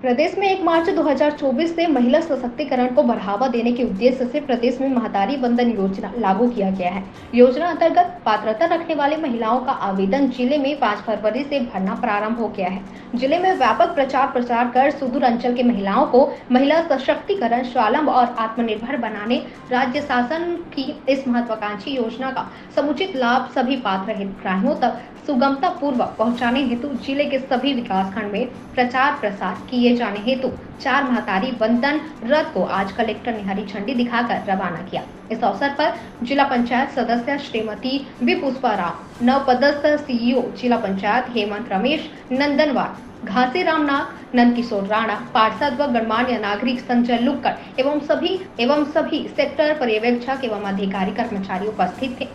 प्रदेश में 1 मार्च 2024 से महिला सशक्तिकरण को बढ़ावा देने के उद्देश्य से प्रदेश में महतारी वंदन योजना लागू किया गया है। योजना अंतर्गत पात्रता रखने वाली महिलाओं का आवेदन जिले में 5 फरवरी से भरना प्रारंभ हो गया है। जिले में व्यापक प्रचार कर सुदूर अंचल के महिलाओं को महिला सशक्तिकरण, स्वावलंबन और आत्मनिर्भर बनाने राज्य शासन की इस महत्वाकांक्षी योजना का समुचित लाभ सभी पात्र हितग्राहियों तक सुगमता पूर्वक पहुंचाने हेतु जिले के सभी विकासखंड में प्रचार प्रसार किए जाने हेतु 4 महतारी वंदन रथ को आज कलेक्टर ने हरी झंडी दिखाकर रवाना किया। इस अवसर पर जिला पंचायत सदस्य श्रीमती बी पुष्पा राव, नवपदस्थ सीईओ जिला पंचायत हेमंत रमेश नंदनवार, घासी रामनाथ, नंदकिशोर राणा, पार्षद व गणमान्य नागरिक संजय लुक्कड़ एवं सभी सेक्टर पर्यवेक्षक एवं अधिकारी कर्मचारी उपस्थित थे।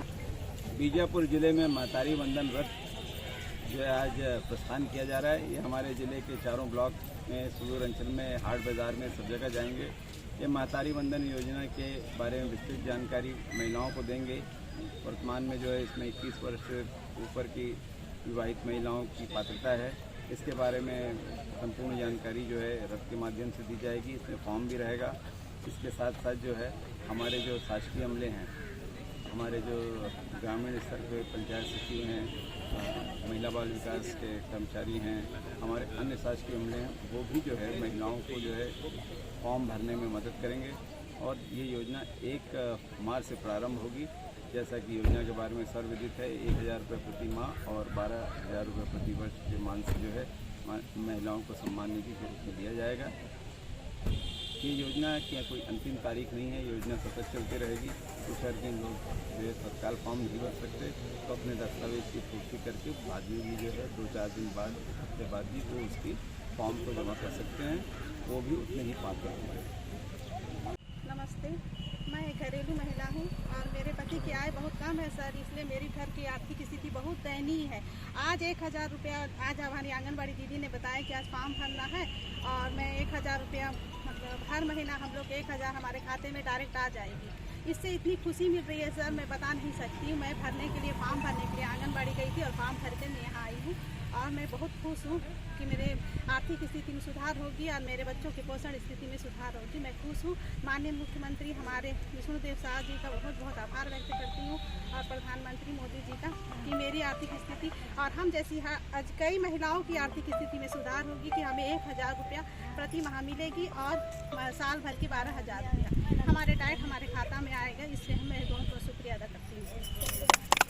बीजापुर जिले में महतारी वंदन रथ जो है आज प्रस्थान किया जा रहा है। ये हमारे ज़िले के चारों ब्लॉक में, सुदूर अंचल में, हाट बाज़ार में, सब जगह जाएंगे। ये महतारी वंदन योजना के बारे में विस्तृत जानकारी महिलाओं को देंगे। वर्तमान में जो है इसमें 21 वर्ष से ऊपर की विवाहित महिलाओं की पात्रता है। इसके बारे में संपूर्ण जानकारी जो है रथ के माध्यम से दी जाएगी। इसमें फॉर्म भी रहेगा। इसके साथ साथ जो है हमारे जो शासकीय अमले हैं, हमारे जो ग्रामीण स्तर पे पंचायत सचिव हैं, महिला बाल विकास के कर्मचारी हैं, हमारे अन्य शासकीय अमले हैं, वो भी जो है महिलाओं को जो है फॉर्म भरने में मदद करेंगे। और ये योजना 1 मार्च से प्रारंभ होगी। जैसा कि योजना के बारे में सर्वविदित है, 1000 रुपये प्रति माह और 12,000 रुपये प्रति वर्ष के मान से जो है महिलाओं को सम्मान निधि के रूप में दिया जाएगा। ये योजना की कोई अंतिम तारीख नहीं है, योजना सतत चलती रहेगी। कुछ अर्जुन लोग जो है तत्काल फॉर्म नहीं भर सकते तो अपने दस्तावेज की पूर्ति करके बाद में भी जो है 2-4 दिन बाद, हफ्ते बाद भी वो उसकी फॉर्म को जमा कर सकते हैं। वो भी उतने ही पात्र होंगे। नमस्ते, मैं एक घरेलू महिला हूँ और मेरे पति की आय बहुत कम है सर, इसलिए मेरी घर की आर्थिक स्थिति बहुत दयनीय है। आज 1000 रुपया, आज हमारी आंगनबाड़ी दीदी ने बताया कि आज फॉर्म भरना है और मैं 1000 रुपया, मतलब हर महीना हम लोग 1000 हमारे खाते में डायरेक्ट आ जाएगी। इससे इतनी खुशी मिल रही है सर, मैं बता नहीं सकती हूँ। मैं भरने के लिए, फॉर्म भरने के लिए आंगनबाड़ी गई थी और फॉर्म भर के मैं यहाँ आई हूँ और मैं बहुत खुश हूँ कि मेरे आर्थिक स्थिति में सुधार होगी और मेरे बच्चों की पोषण स्थिति में सुधार होगी। मैं खुश हूँ। माननीय मुख्यमंत्री हमारे विष्णुदेव साह जी का बहुत बहुत आभार व्यक्त करती हूँ और प्रधानमंत्री मोदी जी का कि मेरी आर्थिक स्थिति और हम जैसी आज कई महिलाओं की आर्थिक स्थिति में सुधार होगी कि हमें 1000 रुपया प्रति माह मिलेगी और साल भर की 12,000 रुपया हमारे डायरेक्ट हमारे खाता में आएगा। इससे मैं बहुत बहुत शुक्रिया अदा करती हूँ।